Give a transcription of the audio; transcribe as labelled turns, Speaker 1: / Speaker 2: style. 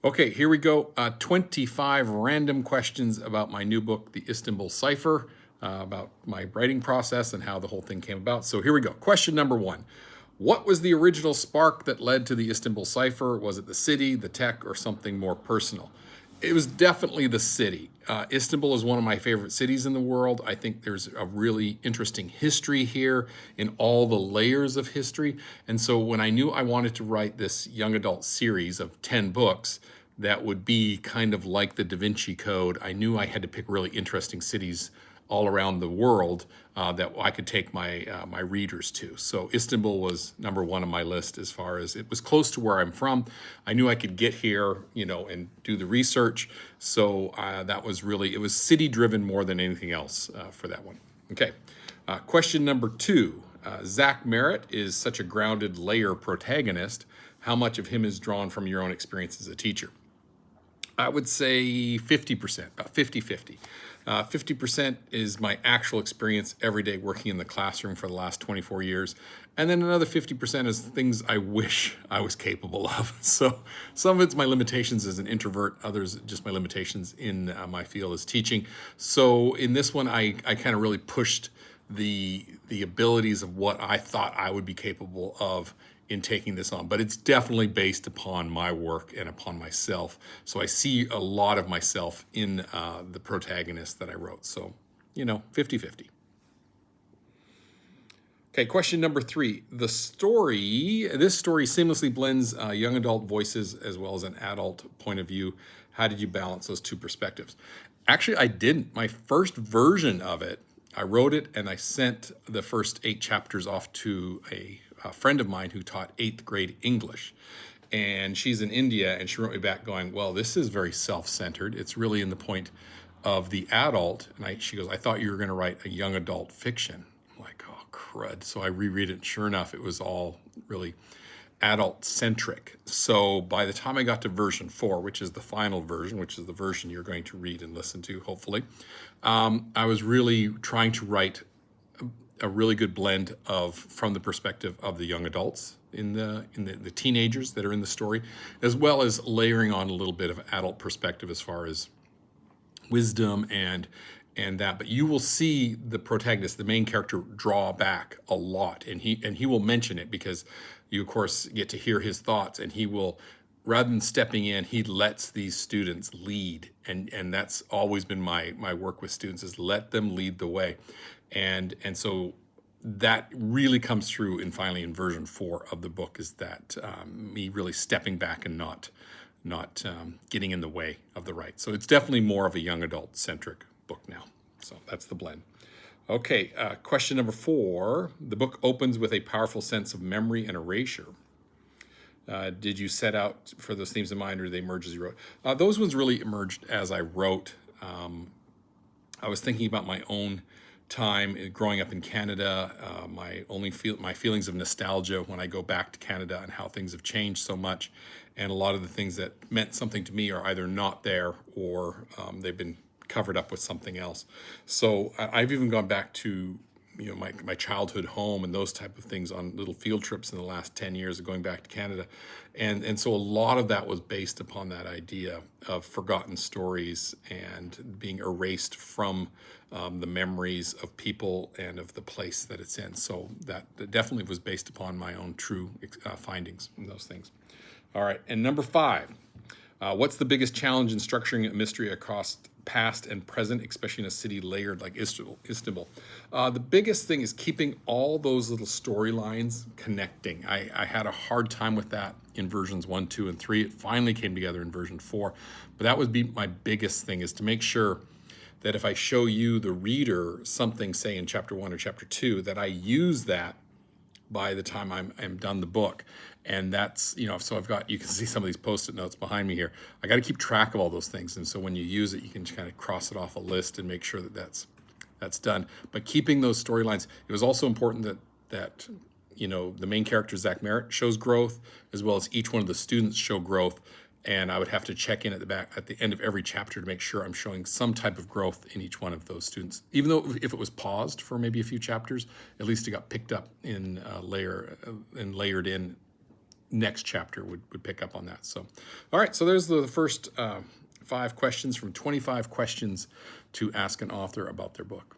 Speaker 1: Okay, here we go. 25 random questions about my new book, The Istanbul Cipher, about my writing process and how the whole thing came about. So here we go. Question number one. What was the original spark that led to the Istanbul Cipher? Was it the city, the tech, or something more personal? It was definitely the city. Istanbul is one of my favorite cities in the world. I think there's a really interesting history here in all the layers of history. And so when I knew I wanted to write this young adult series of 10 books that would be kind of like the Da Vinci Code, I knew I had to pick really interesting cities all around the world that I could take my readers to. So Istanbul was number one on my list as far as it was close to where I'm from. I knew I could get here, and do the research. So that was really, it was city driven more than anything else for that one. Okay, question number two. Zach Merritt is such a grounded layer protagonist. How much of him is drawn from your own experience as a teacher? I would say 50%, about 50-50. 50% is my actual experience every day working in the classroom for the last 24 years. And then another 50% is things I wish I was capable of. So some of it's my limitations as an introvert, others just my limitations in my field as teaching. So in this one, I kind of really pushed the abilities of what I thought I would be capable of in taking this on, but it's definitely based upon my work and upon myself. So I see a lot of myself in the protagonist that I wrote. So, 50-50. Okay, question number three. This story seamlessly blends young adult voices as well as an adult point of view. How did you balance those two perspectives? Actually, I didn't. My first version of it, I wrote it and I sent the first 8 chapters off to a friend of mine who taught 8th grade English. And she's in India, and she wrote me back going, well, this is very self-centered. It's really in the point of the adult. And she goes, I thought you were going to write a young adult fiction. I'm like, oh, crud. So I reread it. Sure enough, it was all really adult-centric. So by the time I got to version 4, which is the final version, which is the version you're going to read and listen to, hopefully, I was really trying to write a really good blend from the perspective of the young adults in the teenagers that are in the story, as well as layering on a little bit of adult perspective as far as wisdom and that. But you will see the protagonist, the main character, draw back a lot, and he will mention it because you of course get to hear his thoughts, and he will, rather than stepping in, he lets these students lead, and that's always been my work with students, is let them lead the way. And so that really comes through finally in version 4 of the book, is that me really stepping back and not getting in the way of the right. So it's definitely more of a young adult centric book now. So that's the blend. Okay, question number 4. The book opens with a powerful sense of memory and erasure. Did you set out for those themes in mind, or did they emerge as you wrote? Those ones really emerged as I wrote. I was thinking about my own time growing up in Canada, my feelings of nostalgia when I go back to Canada, and how things have changed so much, and a lot of the things that meant something to me are either not there, or they've been covered up with something else. So I've even gone back to my childhood home and those type of things on little field trips in the last 10 years of going back to Canada. And so a lot of that was based upon that idea of forgotten stories and being erased from the memories of people and of the place that it's in. So that definitely was based upon my own true findings in those things. All right, and number 5, what's the biggest challenge in structuring a mystery across past and present, especially in a city layered like Istanbul? The biggest thing is keeping all those little storylines connecting. I had a hard time with that in versions 1, 2, and 3. It finally came together in version 4. But that would be my biggest thing, is to make sure that if I show you, the reader, something, say in chapter 1 or chapter 2, that I use that by the time I'm done the book. And that's, so you can see some of these Post-it notes behind me here. I got to keep track of all those things. And so when you use it, you can kind of cross it off a list and make sure that that's done. But keeping those storylines, it was also important that the main character, Zach Merritt, shows growth, as well as each one of the students show growth. And I would have to check in at the end of every chapter to make sure I'm showing some type of growth in each one of those students. Even though if it was paused for maybe a few chapters, at least it got picked up in layered in next chapter would pick up on that. So, all right. So there's the first 5 questions from 25 questions to ask an author about their book.